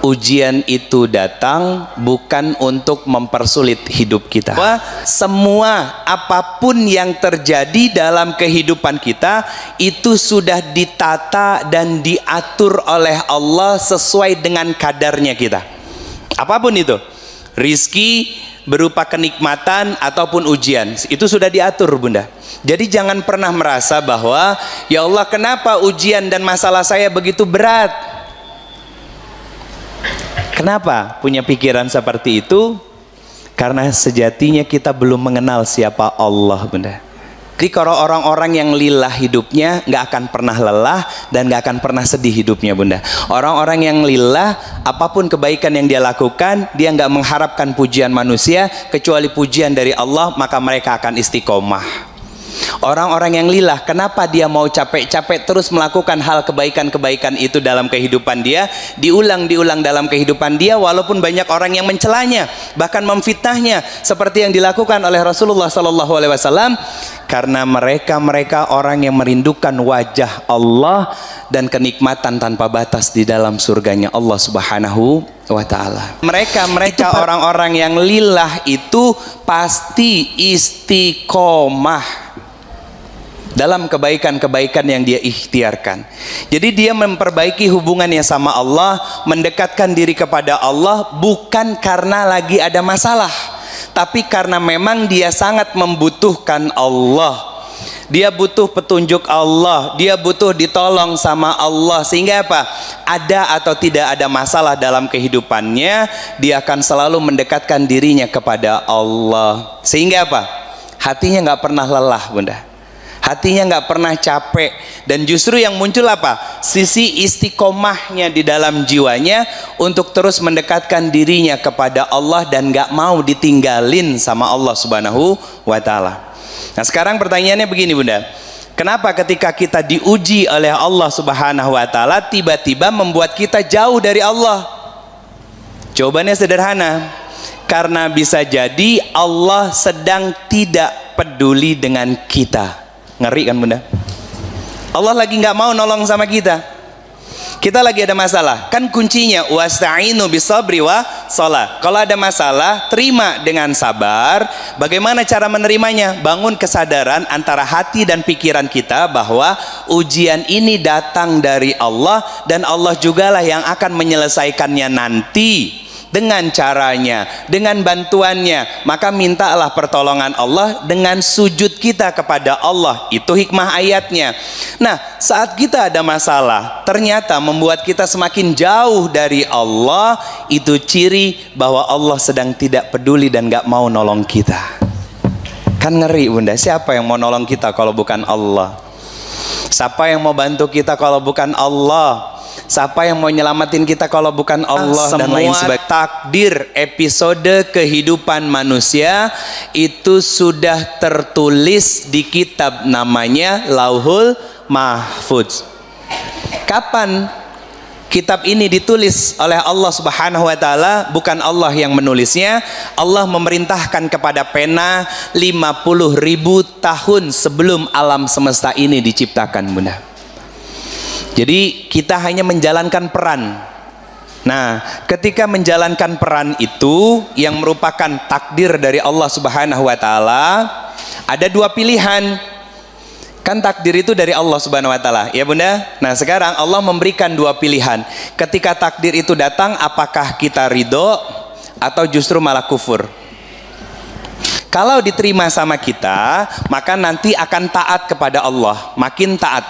Ujian itu datang bukan untuk mempersulit hidup kita. Semua apapun yang terjadi dalam kehidupan kita itu sudah ditata dan diatur oleh Allah sesuai dengan kadarnya kita. Apapun itu, rizki berupa kenikmatan ataupun ujian, itu sudah diatur, Bunda. Jadi jangan pernah merasa bahwa ya Allah, kenapa ujian dan masalah saya begitu berat? Kenapa punya pikiran seperti itu? Karena sejatinya kita belum mengenal siapa Allah, Bunda. Jadi kalau orang-orang yang lillah hidupnya nggak akan pernah lelah dan nggak akan pernah sedih hidupnya, Bunda. Orang-orang yang lillah, apapun kebaikan yang dia lakukan, dia nggak mengharapkan pujian manusia kecuali pujian dari Allah, maka mereka akan istiqomah. Orang-orang yang lillah, kenapa dia mau capek-capek terus melakukan hal kebaikan-kebaikan itu dalam kehidupan dia, diulang-diulang dalam kehidupan dia, walaupun banyak orang yang mencelanya, bahkan memfitnahnya, seperti yang dilakukan oleh Rasulullah SAW, karena mereka orang yang merindukan wajah Allah dan kenikmatan tanpa batas di dalam surganya Allah Subhanahu wa ta'ala. Mereka orang-orang yang lillah itu pasti istiqomah dalam kebaikan-kebaikan yang dia ikhtiarkan. Jadi dia memperbaiki hubungannya sama Allah, mendekatkan diri kepada Allah bukan karena lagi ada masalah, tapi karena memang dia sangat membutuhkan Allah. Dia butuh petunjuk Allah, dia butuh ditolong sama Allah, sehingga apa? Ada atau tidak ada masalah dalam kehidupannya, dia akan selalu mendekatkan dirinya kepada Allah. Sehingga apa? Hatinya nggak pernah lelah, Bunda. Hatinya nggak pernah capek, dan justru yang muncul apa? Sisi istiqomahnya di dalam jiwanya untuk terus mendekatkan dirinya kepada Allah dan nggak mau ditinggalin sama Allah Subhanahu wa ta'ala. Nah sekarang pertanyaannya begini, Bunda, kenapa ketika kita diuji oleh Allah Subhanahu wa ta'ala tiba-tiba membuat kita jauh dari Allah? Jawabannya sederhana, karena bisa jadi Allah sedang tidak peduli dengan kita. Ngeri kan, Bunda? Allah lagi nggak mau nolong sama kita. Kita lagi ada masalah. Kan kuncinya wasta'inu bisabri wa shalah. Kalau ada masalah, terima dengan sabar. Bagaimana cara menerimanya? Bangun kesadaran antara hati dan pikiran kita bahwa ujian ini datang dari Allah, dan Allah jugalah yang akan menyelesaikannya nanti dengan caranya, dengan bantuannya. Maka mintalah pertolongan Allah dengan sujud kita kepada Allah. Itu hikmah ayatnya. Nah, saat kita ada masalah ternyata membuat kita semakin jauh dari Allah, itu ciri bahwa Allah sedang tidak peduli dan gak mau nolong kita. Kan ngeri, Bunda. Siapa yang mau nolong kita kalau bukan Allah? Siapa yang mau bantu kita kalau bukan Allah? Siapa yang mau nyelamatin kita kalau bukan Allah? Dan lain sebagainya. Takdir episode kehidupan manusia itu sudah tertulis di kitab namanya Lauhul Mahfuz. Kapan kitab ini ditulis oleh Allah Subhanahu wa ta'ala? Bukan Allah yang menulisnya. Allah memerintahkan kepada pena 50.000 tahun sebelum alam semesta ini diciptakan, Bunda. Jadi kita hanya menjalankan peran. Nah, ketika menjalankan peran itu yang merupakan takdir dari Allah Subhanahu wa ta'ala, ada dua pilihan. Kan takdir itu dari Allah Subhanahu wa ta'ala, ya Bunda? Nah sekarang Allah memberikan dua pilihan. Ketika takdir itu datang, apakah kita ridho atau justru malah kufur? Kalau diterima sama kita, maka nanti akan taat kepada Allah, makin taat.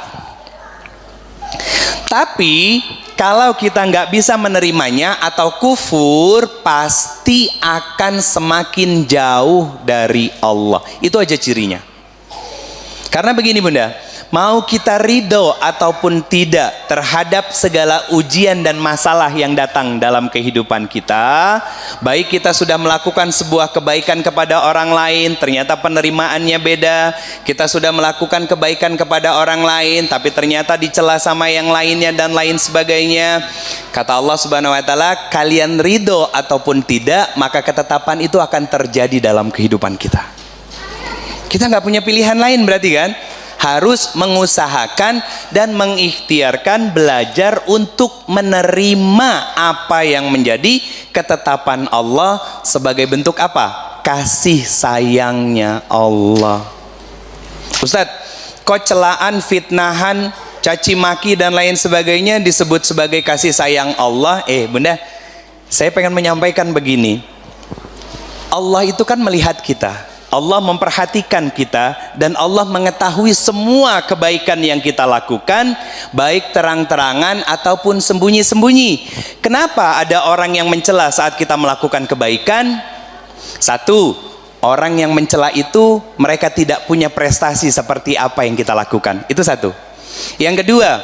Tapi kalau kita nggak bisa menerimanya atau kufur, pasti akan semakin jauh dari Allah. Itu aja cirinya. Karena begini, Bunda, mau kita ridho ataupun tidak terhadap segala ujian dan masalah yang datang dalam kehidupan kita, baik kita sudah melakukan sebuah kebaikan kepada orang lain, ternyata penerimaannya beda. Kita sudah melakukan kebaikan kepada orang lain, tapi ternyata dicela sama yang lainnya dan lain sebagainya. Kata Allah Subhanahu wa ta'ala, kalian ridho ataupun tidak, maka ketetapan itu akan terjadi dalam kehidupan kita. Kita nggak punya pilihan lain berarti kan? harus mengusahakan dan mengikhtiarkan belajar untuk menerima apa yang menjadi ketetapan Allah sebagai bentuk apa? Kasih sayangnya Allah. Ustadz, kok celaan, fitnahan, caci maki dan lain sebagainya disebut sebagai kasih sayang Allah? Bunda, saya pengen menyampaikan begini. Allah itu kan melihat kita, Allah memperhatikan kita, dan Allah mengetahui semua kebaikan yang kita lakukan, baik terang-terangan ataupun sembunyi-sembunyi. Kenapa ada orang yang mencela saat kita melakukan kebaikan? Satu, orang yang mencela itu mereka tidak punya prestasi seperti apa yang kita lakukan. Itu satu. Yang kedua,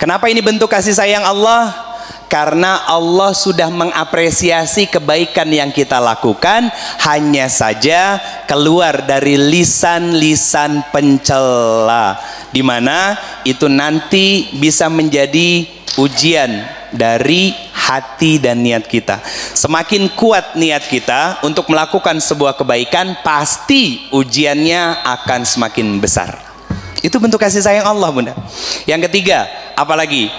kenapa ini bentuk kasih sayang Allah? Karena Allah sudah mengapresiasi kebaikan yang kita lakukan, hanya saja keluar dari lisan-lisan pencela, di mana itu nanti bisa menjadi ujian dari hati dan niat kita. Semakin kuat niat kita untuk melakukan sebuah kebaikan, pasti ujiannya akan semakin besar. Itu bentuk kasih sayang Allah, Bunda. Yang ketiga, apalagi?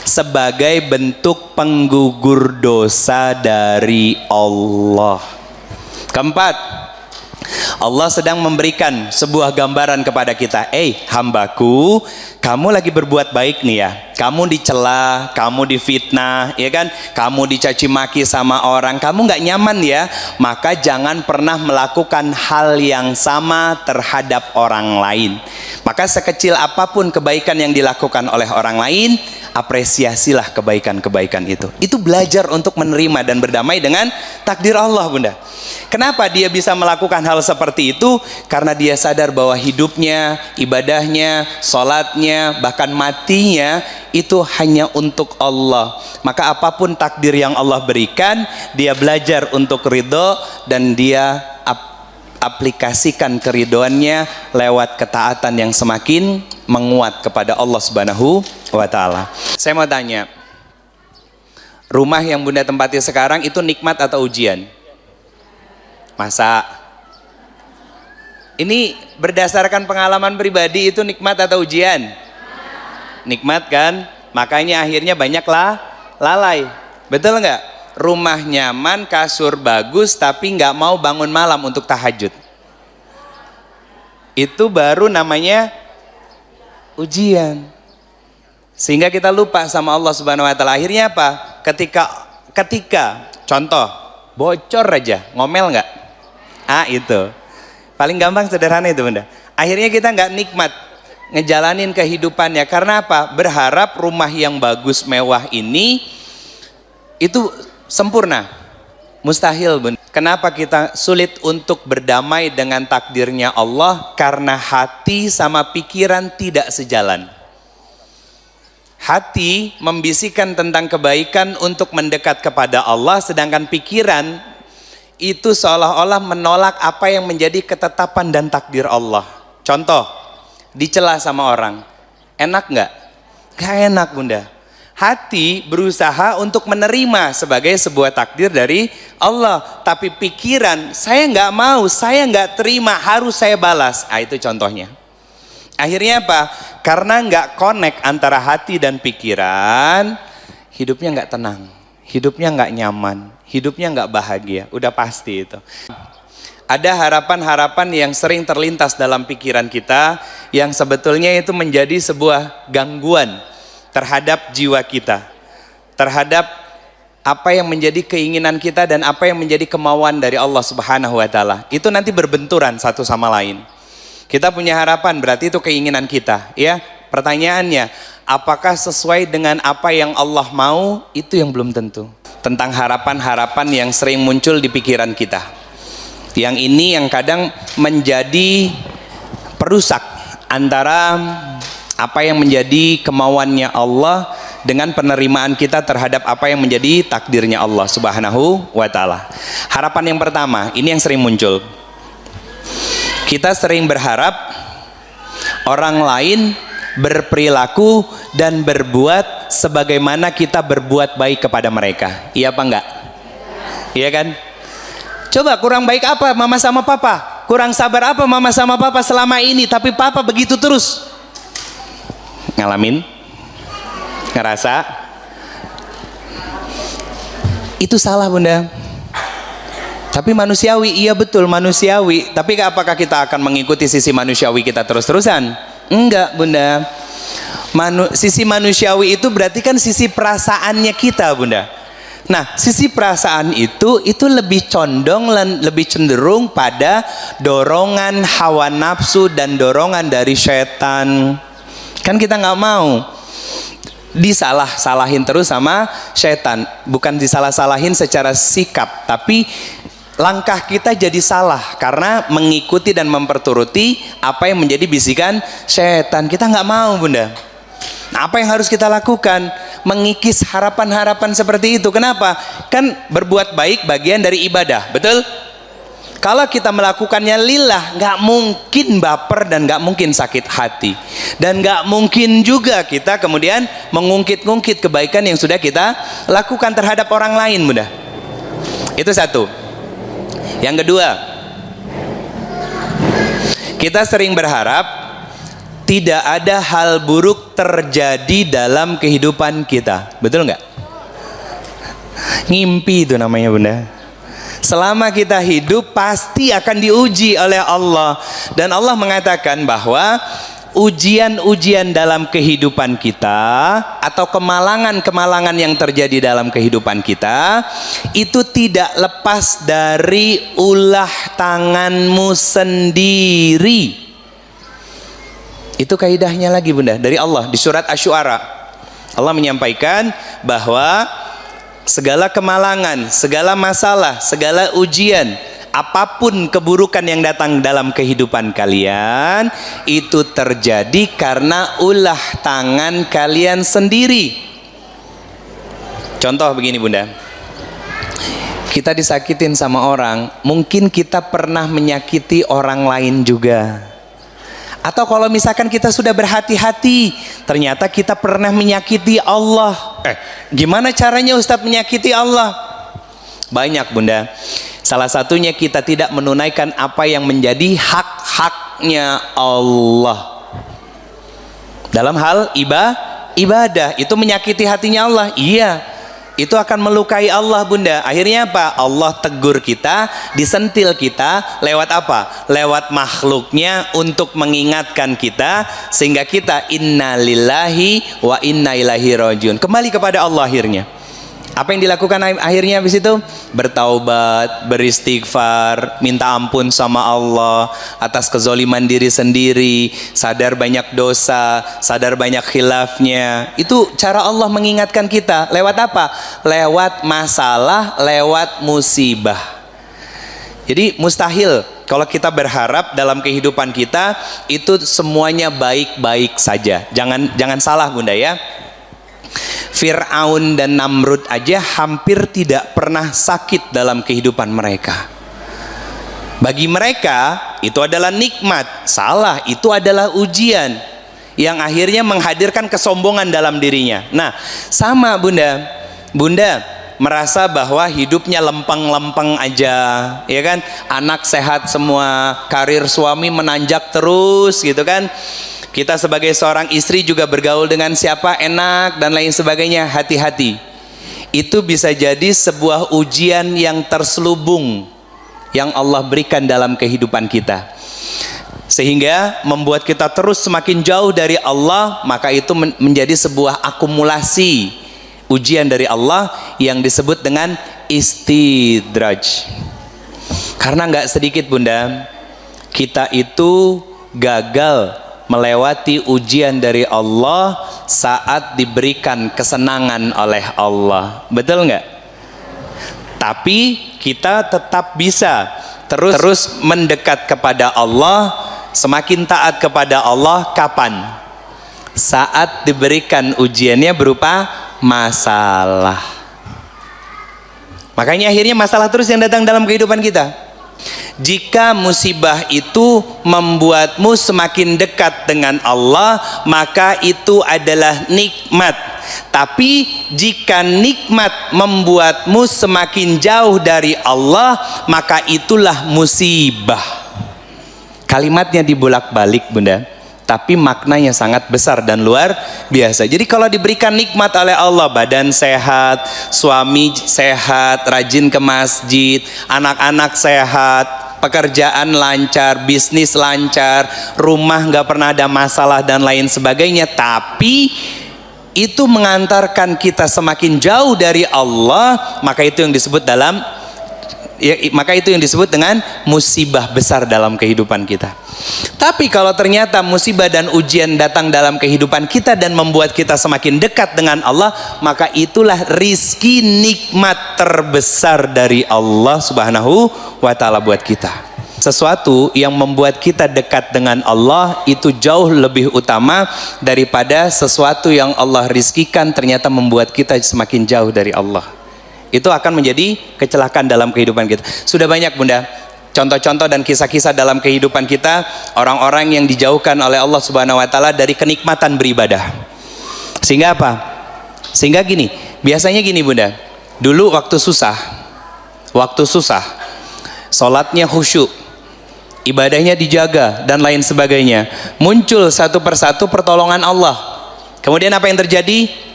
Sebagai bentuk penggugur dosa dari Allah. Keempat, Allah sedang memberikan sebuah gambaran kepada kita. Hambaku, kamu lagi berbuat baik nih ya. Kamu dicela, kamu difitnah, ya kan? Kamu dicaci maki sama orang, kamu nggak nyaman ya. Maka jangan pernah melakukan hal yang sama terhadap orang lain. Maka sekecil apapun kebaikan yang dilakukan oleh orang lain, apresiasilah kebaikan-kebaikan itu. Itu belajar untuk menerima dan berdamai dengan takdir Allah, Bunda. Kenapa dia bisa melakukan hal seperti itu? Karena dia sadar bahwa hidupnya, ibadahnya, sholatnya, bahkan matinya itu hanya untuk Allah. Maka apapun takdir yang Allah berikan, dia belajar untuk ridho, dan dia aplikasikan keridoannya lewat ketaatan yang semakin menguat kepada Allah Subhanahu wa Ta'ala. Saya mau tanya, rumah yang Bunda tempati sekarang itu nikmat atau ujian? Masa? Ini berdasarkan pengalaman pribadi, itu nikmat atau ujian? Nikmat kan? Makanya akhirnya banyaklah lalai. Betul nggak? Rumah nyaman, kasur bagus, tapi nggak mau bangun malam untuk tahajud. Itu baru namanya ujian. Sehingga kita lupa sama Allah Subhanahu wa Ta'ala. Akhirnya apa? Ketika contoh, bocor aja, ngomel nggak? Itu paling gampang, sederhana itu, Bunda. Akhirnya kita nggak nikmat ngejalanin kehidupannya. Karena apa? Berharap rumah yang bagus, mewah ini itu sempurna. Mustahil, Bunda. Kenapa kita sulit untuk berdamai dengan takdirnya Allah? Karena hati sama pikiran tidak sejalan. Hati membisikkan tentang kebaikan untuk mendekat kepada Allah, sedangkan pikiran itu seolah-olah menolak apa yang menjadi ketetapan dan takdir Allah. Contoh, dicela sama orang, enak nggak? Gak enak, Bunda. Hati berusaha untuk menerima sebagai sebuah takdir dari Allah, tapi pikiran, saya nggak mau, saya nggak terima, harus saya balas. Itu contohnya. Akhirnya apa? Karena nggak connect antara hati dan pikiran, hidupnya nggak tenang, hidupnya nggak nyaman, hidupnya nggak bahagia. Udah pasti itu. Ada harapan-harapan yang sering terlintas dalam pikiran kita, yang sebetulnya itu menjadi sebuah gangguan terhadap jiwa kita, terhadap apa yang menjadi keinginan kita dan apa yang menjadi kemauan dari Allah Subhanahu wa Ta'ala. Itu nanti berbenturan satu sama lain. Kita punya harapan, berarti itu keinginan kita, ya. Pertanyaannya, apakah sesuai dengan apa yang Allah mau? Itu yang belum tentu. Tentang harapan-harapan yang sering muncul di pikiran kita, yang ini yang kadang menjadi perusak antara apa yang menjadi kemauannya Allah dengan penerimaan kita terhadap apa yang menjadi takdirnya Allah Subhanahu wa Ta'ala. Harapan yang pertama, ini yang sering muncul. Kita sering berharap orang lain berperilaku dan berbuat sebagaimana kita berbuat baik kepada mereka. Iya apa enggak? Iya kan? Coba kurang baik apa mama sama papa? Kurang sabar apa mama sama papa selama ini, tapi papa begitu terus? Ngalamin? Ngerasa? Itu salah bunda. Tapi manusiawi, iya betul manusiawi. Tapi apakah kita akan mengikuti sisi manusiawi kita terus-terusan? Enggak bunda. Sisi manusiawi itu berarti kan sisi perasaannya kita bunda. Nah, sisi perasaan itu lebih condong, lebih cenderung pada dorongan hawa nafsu dan dorongan dari setan. Kan kita nggak mau disalah-salahin terus sama setan. Bukan disalah-salahin secara sikap, tapi langkah kita jadi salah karena mengikuti dan memperturuti apa yang menjadi bisikan setan. Kita nggak mau bunda. Nah, apa yang harus kita lakukan? Mengikis harapan-harapan seperti itu. Kenapa? Kan berbuat baik bagian dari ibadah, betul? Kalau kita melakukannya lillah, nggak mungkin baper dan nggak mungkin sakit hati, dan nggak mungkin juga kita kemudian mengungkit-ungkit kebaikan yang sudah kita lakukan terhadap orang lain, bunda. Itu satu. Yang kedua, kita sering berharap tidak ada hal buruk terjadi dalam kehidupan kita. Betul nggak? Ngimpi itu namanya bunda. Selama kita hidup pasti akan diuji oleh Allah. Dan Allah mengatakan bahwa ujian-ujian dalam kehidupan kita atau kemalangan-kemalangan yang terjadi dalam kehidupan kita itu tidak lepas dari ulah tanganmu sendiri. Itu kaidahnya lagi bunda, dari Allah di surat Asy-Syu'ara. Allah menyampaikan bahwa segala kemalangan, segala masalah, segala ujian, apapun keburukan yang datang dalam kehidupan kalian itu terjadi karena ulah tangan kalian sendiri. Contoh begini bunda, kita disakitin sama orang, mungkin kita pernah menyakiti orang lain juga. Atau kalau misalkan kita sudah berhati-hati, ternyata kita pernah menyakiti Allah. Gimana caranya Ustadz menyakiti Allah? Banyak bunda. Salah satunya kita tidak menunaikan apa yang menjadi hak-haknya Allah. Dalam hal ibadah, itu menyakiti hatinya Allah. Iya. Itu akan melukai Allah bunda. Akhirnya apa? Allah tegur kita, disentil kita lewat apa? Lewat makhluknya untuk mengingatkan kita, sehingga kita innalillahi wa inna ilaihi rajiun, kembali kepada Allah akhirnya. Apa yang dilakukan akhirnya habis itu? Bertaubat, beristighfar, minta ampun sama Allah atas kezoliman diri sendiri, sadar banyak dosa, sadar banyak khilafnya. Itu cara Allah mengingatkan kita. Lewat apa? Lewat masalah, lewat musibah. Jadi mustahil kalau kita berharap dalam kehidupan kita itu semuanya baik-baik saja. Jangan salah bunda ya. Fir'aun dan Namrud aja hampir tidak pernah sakit dalam kehidupan mereka. Bagi mereka itu adalah nikmat. Salah, itu adalah ujian yang akhirnya menghadirkan kesombongan dalam dirinya. Nah, sama bunda merasa bahwa hidupnya lempeng-lempeng aja, ya kan? Anak sehat semua, karir suami menanjak terus gitu kan? Kita sebagai seorang istri juga bergaul dengan siapa enak dan lain sebagainya. Hati-hati. Itu bisa jadi sebuah ujian yang terselubung yang Allah berikan dalam kehidupan kita, sehingga membuat kita terus semakin jauh dari Allah. Maka itu menjadi sebuah akumulasi ujian dari Allah yang disebut dengan istidraj. Karena nggak sedikit bunda, kita itu gagal melewati ujian dari Allah saat diberikan kesenangan oleh Allah. Betul nggak? Tapi kita tetap bisa terus mendekat kepada Allah, semakin taat kepada Allah. Kapan? Saat diberikan ujiannya berupa masalah. Makanya akhirnya masalah terus yang datang dalam kehidupan kita. Jika musibah itu membuatmu semakin dekat dengan Allah, maka itu adalah nikmat. Tapi jika nikmat membuatmu semakin jauh dari Allah, maka itulah musibah. Kalimatnya dibolak-balik Bunda, tapi maknanya sangat besar dan luar biasa. Jadi kalau diberikan nikmat oleh Allah, badan sehat, suami sehat, rajin ke masjid, anak-anak sehat, pekerjaan lancar, bisnis lancar, rumah nggak pernah ada masalah dan lain sebagainya, tapi itu mengantarkan kita semakin jauh dari Allah, maka itu yang disebut dengan musibah besar dalam kehidupan kita. Tapi kalau ternyata musibah dan ujian datang dalam kehidupan kita dan membuat kita semakin dekat dengan Allah, maka itulah rizki nikmat terbesar dari Allah Subhanahu wa ta'ala buat kita. Sesuatu yang membuat kita dekat dengan Allah itu jauh lebih utama daripada sesuatu yang Allah rizkikan ternyata membuat kita semakin jauh dari Allah. Itu akan menjadi kecelakaan dalam kehidupan kita. Sudah banyak Bunda contoh-contoh dan kisah-kisah dalam kehidupan kita, orang-orang yang dijauhkan oleh Allah Subhanahu wa ta'ala dari kenikmatan beribadah. Sehingga apa? Sehingga gini, biasanya gini Bunda, dulu waktu susah, sholatnya khusyuk, ibadahnya dijaga dan lain sebagainya, muncul satu persatu pertolongan Allah. Kemudian apa yang terjadi?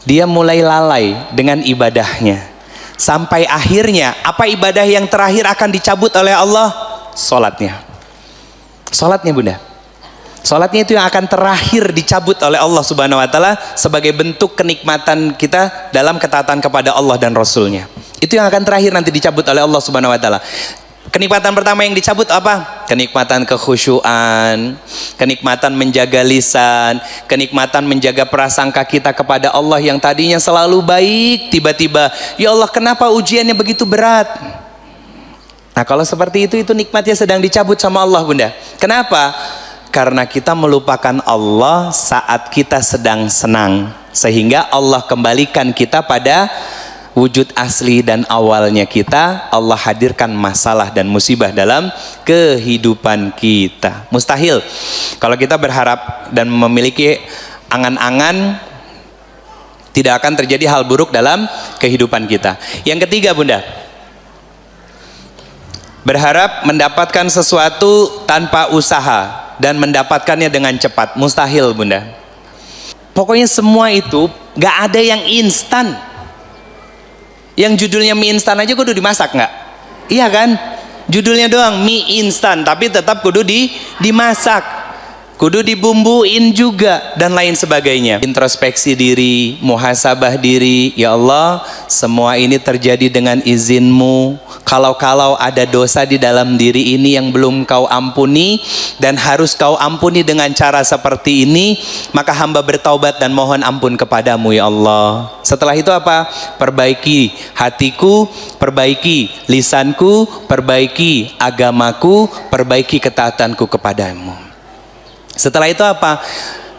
Dia mulai lalai dengan ibadahnya, sampai akhirnya apa ibadah yang terakhir akan dicabut oleh Allah? Sholatnya Bunda. Sholatnya itu yang akan terakhir dicabut oleh Allah Subhanahu wa ta'ala sebagai bentuk kenikmatan kita dalam ketaatan kepada Allah dan Rasulnya. Itu yang akan terakhir nanti dicabut oleh Allah Subhanahu wa ta'ala. Kenikmatan pertama yang dicabut apa? Kenikmatan kekhusyuan, kenikmatan menjaga lisan, kenikmatan menjaga prasangka kita kepada Allah yang tadinya selalu baik, tiba-tiba ya Allah kenapa ujiannya begitu berat? Nah kalau seperti itu nikmatnya sedang dicabut sama Allah Bunda. Kenapa? Karena kita melupakan Allah saat kita sedang senang, sehingga Allah kembalikan kita pada wujud asli dan awalnya kita. Allah hadirkan masalah dan musibah dalam kehidupan kita. Mustahil kalau kita berharap dan memiliki angan-angan tidak akan terjadi hal buruk dalam kehidupan kita. Yang ketiga Bunda, berharap mendapatkan sesuatu tanpa usaha dan mendapatkannya dengan cepat. Mustahil Bunda. Pokoknya semua itu gak ada yang instan. Yang judulnya mie instan aja kudu dimasak nggak? Iya kan? Judulnya doang mie instan, tapi tetap kudu dimasak, kudu dibumbuin juga dan lain sebagainya. Introspeksi diri, muhasabah diri. Ya Allah, semua ini terjadi dengan izin-Mu. Kalau ada dosa di dalam diri ini yang belum Kau ampuni dan harus Kau ampuni dengan cara seperti ini, maka hamba bertaubat dan mohon ampun kepadamu ya Allah. Setelah itu apa? Perbaiki hatiku, perbaiki lisanku, perbaiki agamaku, perbaiki ketaatanku kepadamu. Setelah itu apa?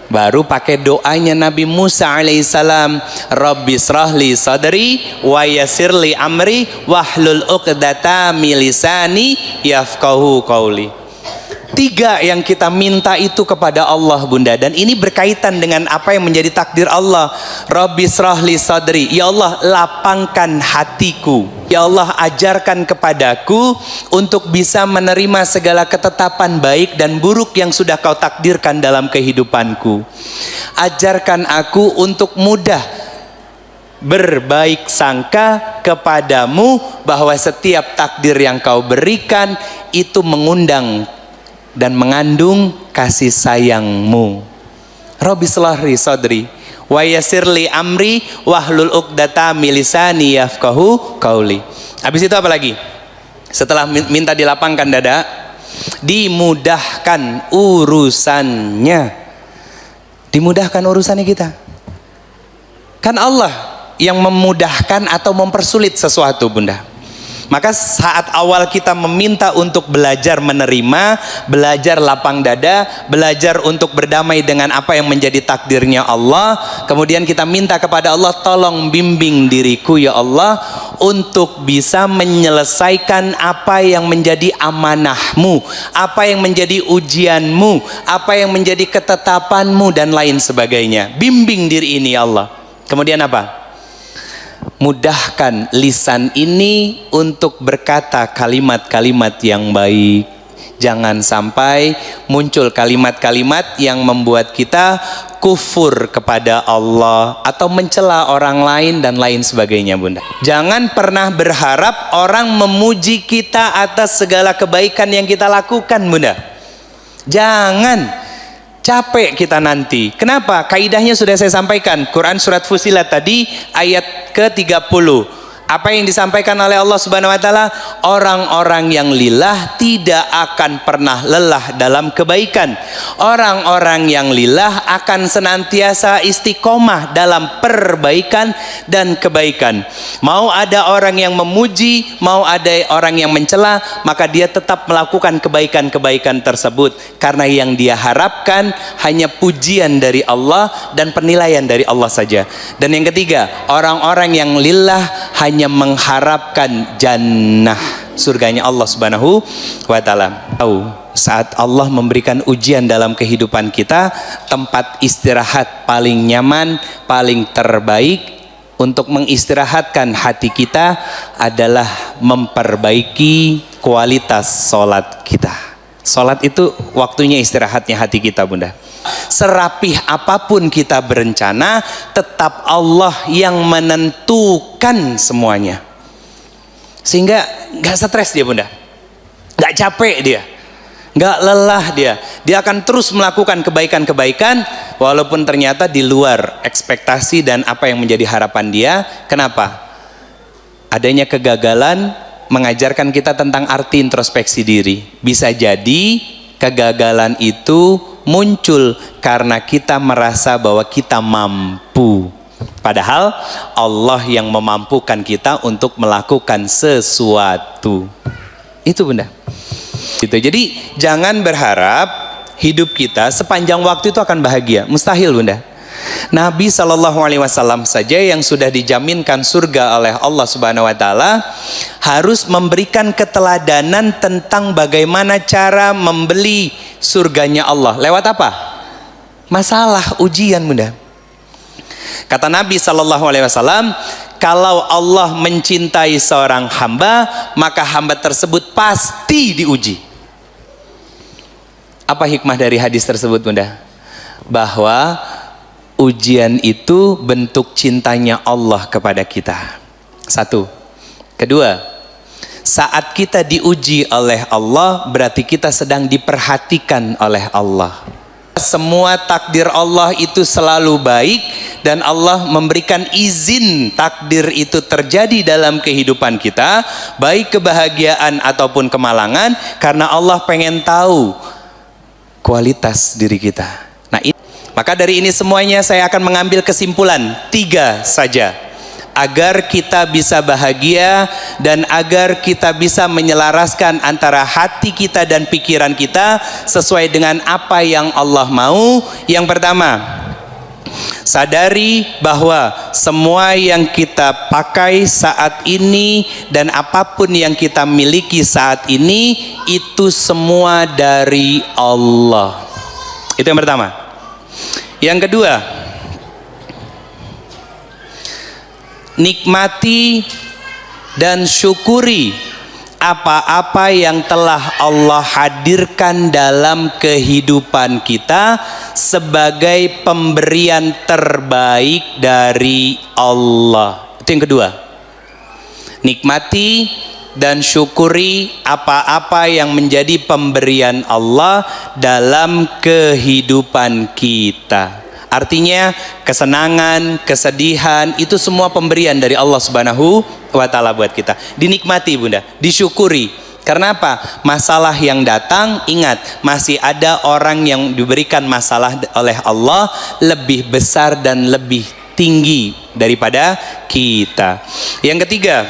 Baru pakai doanya Nabi Musa alaihissalam, Rabbi srahli sadri wa yassirli amri wahlul uqdata min lisani yafqahu qauli. Tiga yang kita minta itu kepada Allah Bunda, dan ini berkaitan dengan apa yang menjadi takdir Allah. Rabbi srahli sadri, ya Allah lapangkan hatiku, ya Allah ajarkan kepadaku untuk bisa menerima segala ketetapan baik dan buruk yang sudah Kau takdirkan dalam kehidupanku. Ajarkan aku untuk mudah berbaik sangka kepadamu, bahwa setiap takdir yang Kau berikan itu mengundang dan mengandung kasih sayang-Mu. Rabbi shrahli sadri wa yassirli amri wahlul uqdata min lisani yafqahu qauli. Habis itu apa lagi? Setelah minta dilapangkan dada, dimudahkan urusannya. Dimudahkan urusannya kita. Kan Allah yang memudahkan atau mempersulit sesuatu Bunda. Maka saat awal kita meminta untuk belajar menerima, belajar lapang dada, belajar untuk berdamai dengan apa yang menjadi takdirnya Allah, kemudian kita minta kepada Allah, tolong bimbing diriku ya Allah untuk bisa menyelesaikan apa yang menjadi amanah-Mu, apa yang menjadi ujian-Mu, apa yang menjadi ketetapan-Mu dan lain sebagainya. Bimbing diri ini ya Allah. Kemudian apa? Mudahkan lisan ini untuk berkata kalimat-kalimat yang baik, Jangan sampai muncul kalimat-kalimat yang membuat kita kufur kepada Allah atau mencela orang lain dan lain sebagainya, Bunda. Jangan pernah berharap orang memuji kita atas segala kebaikan yang kita lakukan, Bunda. Jangan. Capek kita nanti. Kenapa? Kaidahnya sudah saya sampaikan. Quran surat Fussilat tadi ayat ke-30. Apa yang disampaikan oleh Allah Subhanahu wa taala? Orang-orang yang lillah tidak akan pernah lelah dalam kebaikan. Orang-orang yang lillah akan senantiasa istiqomah dalam perbaikan dan kebaikan. Mau ada orang yang memuji, mau ada orang yang mencela, maka dia tetap melakukan kebaikan-kebaikan tersebut karena yang dia harapkan hanya pujian dari Allah dan penilaian dari Allah saja. Dan yang ketiga, orang-orang yang lillah hanya mengharapkan jannah, surganya Allah Subhanahu wa taala. Tahu, saat Allah memberikan ujian dalam kehidupan kita, tempat istirahat paling nyaman, paling terbaik untuk mengistirahatkan hati kita adalah memperbaiki kualitas sholat kita. Sholat itu waktunya istirahatnya hati kita, Bunda. Serapih apapun kita berencana, tetap Allah yang menentukan semuanya. Sehingga gak stres dia, Bunda, gak capek dia, gak lelah dia. Dia akan terus melakukan kebaikan-kebaikan walaupun ternyata di luar ekspektasi dan apa yang menjadi harapan dia. Kenapa? Adanya kegagalan mengajarkan kita tentang arti introspeksi diri. Bisa jadi kegagalan itu muncul karena kita merasa bahwa kita mampu, padahal Allah yang memampukan kita untuk melakukan sesuatu. Itu, Bunda. Gitu. Jadi jangan berharap hidup kita sepanjang waktu itu akan bahagia. Mustahil, Bunda. Nabi SAW saja yang sudah dijaminkan surga oleh Allah Subhanahu wa taala harus memberikan keteladanan tentang bagaimana cara membeli surganya Allah. Lewat apa? Masalah, ujian, Bunda. Kata Nabi SAW, kalau Allah mencintai seorang hamba, maka hamba tersebut pasti diuji. Apa hikmah dari hadis tersebut, Bunda? Bahwa ujian itu bentuk cintanya Allah kepada kita. Satu. Kedua, saat kita diuji oleh Allah, berarti kita sedang diperhatikan oleh Allah. Semua takdir Allah itu selalu baik, dan Allah memberikan izin takdir itu terjadi dalam kehidupan kita, baik kebahagiaan ataupun kemalangan, karena Allah pengen tahu kualitas diri kita. Nah, maka dari ini semuanya saya akan mengambil kesimpulan 3 saja, agar kita bisa bahagia dan agar kita bisa menyelaraskan antara hati kita dan pikiran kita sesuai dengan apa yang Allah mau. Yang pertama, sadari bahwa semua yang kita pakai saat ini dan apapun yang kita miliki saat ini itu semua dari Allah. Itu yang pertama. Yang kedua, nikmati dan syukuri apa-apa yang telah Allah hadirkan dalam kehidupan kita sebagai pemberian terbaik dari Allah. Itu yang kedua. Nikmati dan syukuri apa-apa yang menjadi pemberian Allah dalam kehidupan kita. Artinya kesenangan, kesedihan itu semua pemberian dari Allah Subhanahu wa taala buat kita. Dinikmati, Bunda, disyukuri. Karena apa? Masalah yang datang, ingat, masih ada orang yang diberikan masalah oleh Allah lebih besar dan lebih tinggi daripada kita. Yang ketiga,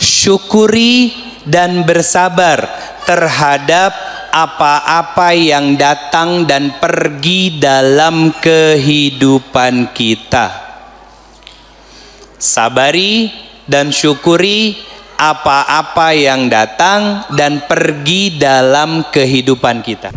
syukuri dan bersabar terhadap apa-apa yang datang dan pergi dalam kehidupan kita. Sabari dan syukuri apa-apa yang datang dan pergi dalam kehidupan kita.